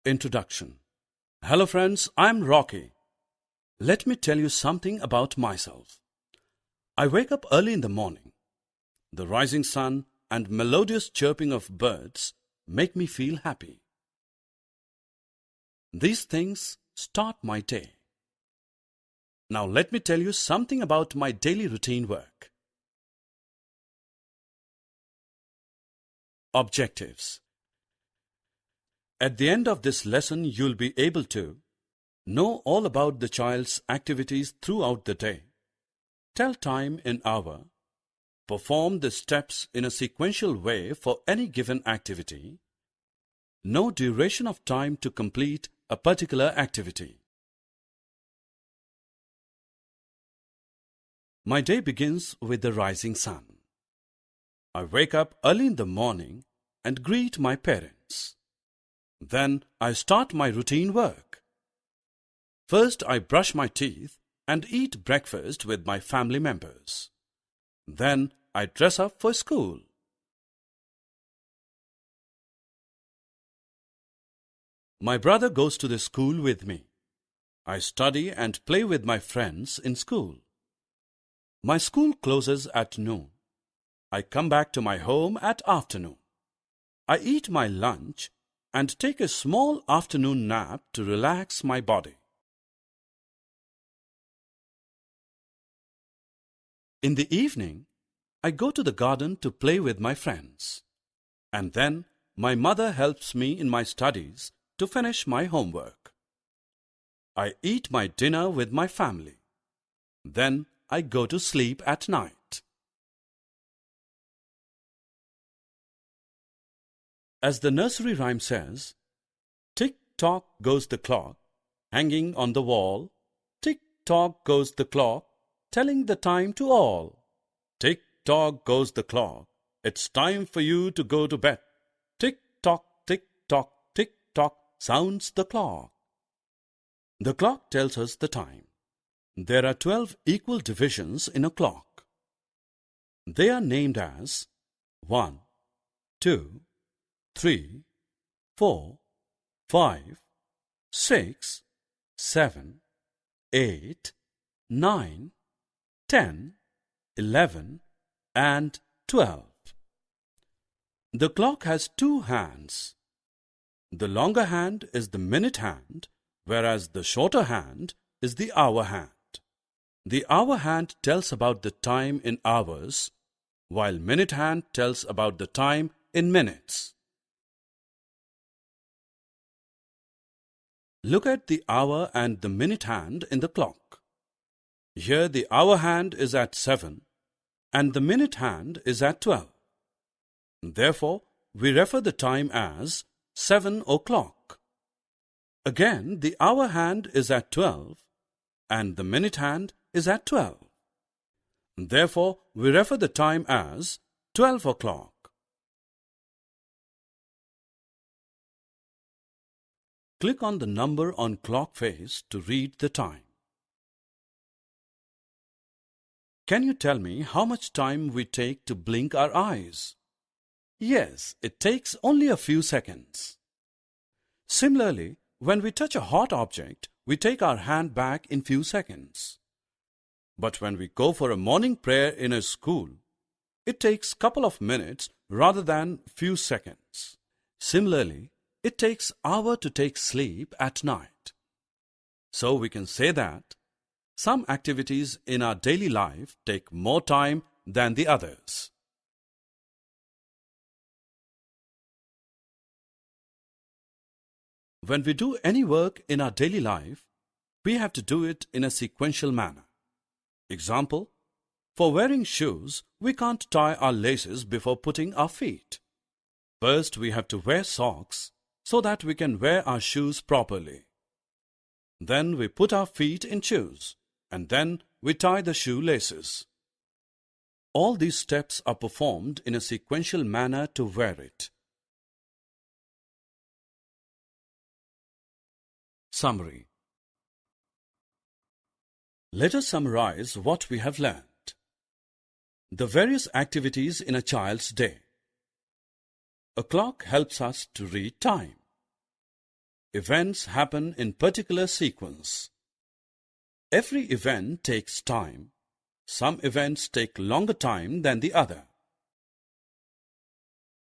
Introduction. Hello friends, I'm Rocky. Let me tell you something about myself. I wake up early in the morning. The rising sun and melodious chirping of birds make me feel happy. These things start my day. Now let me tell you something about my daily routine work. Objectives. At the end of this lesson, you'll be able to know all about the child's activities throughout the day, tell time in hour, perform the steps in a sequential way for any given activity, know duration of time to complete a particular activity. My day begins with the rising sun. I wake up early in the morning and greet my parents. Then I start my routine work. First, I brush my teeth and eat breakfast with my family members. Then I dress up for school. My brother goes to the school with me. I study and play with my friends in school. My school closes at noon. I come back to my home at afternoon. I eat my lunch and take a small afternoon nap to relax my body. In the evening, I go to the garden to play with my friends. And then my mother helps me in my studies to finish my homework. I eat my dinner with my family. Then I go to sleep at night. As the nursery rhyme says, tick-tock goes the clock, hanging on the wall. Tick-tock goes the clock, telling the time to all. Tick-tock goes the clock, it's time for you to go to bed. Tick-tock, tick-tock, tick-tock, sounds the clock. The clock tells us the time. There are 12 equal divisions in a clock. They are named as 1, 2, 3, 4, 5, 6, 7, 8, 9, 10, 11, and 12. The clock has two hands. The longer hand is the minute hand, whereas the shorter hand is the hour hand. The hour hand tells about the time in hours, while minute hand tells about the time in minutes. Look at the hour and the minute hand in the clock. Here the hour hand is at 7 and the minute hand is at 12. Therefore, we refer the time as 7 o'clock. Again, the hour hand is at 12 and the minute hand is at 12. Therefore, we refer the time as 12 o'clock. Click on the number on clock face to read the time. Can you tell me how much time we take to blink our eyes? Yes, it takes only a few seconds. Similarly, when we touch a hot object, we take our hand back in few seconds. But when we go for a morning prayer in a school, it takes couple of minutes rather than few seconds. Similarly, it takes hour to take sleep at night. So we can say that some activities in our daily life take more time than the others. When we do any work in our daily life, we have to do it in a sequential manner. Example, for wearing shoes, we can't tie our laces before putting our feet. First, we have to wear socks so that we can wear our shoes properly. Then we put our feet in shoes, and then we tie the shoe laces. All these steps are performed in a sequential manner to wear it. Summary. Let us summarize what we have learned. The various activities in a child's day. A clock helps us to read time. Events happen in particular sequence. Every event takes time. Some events take longer time than the other.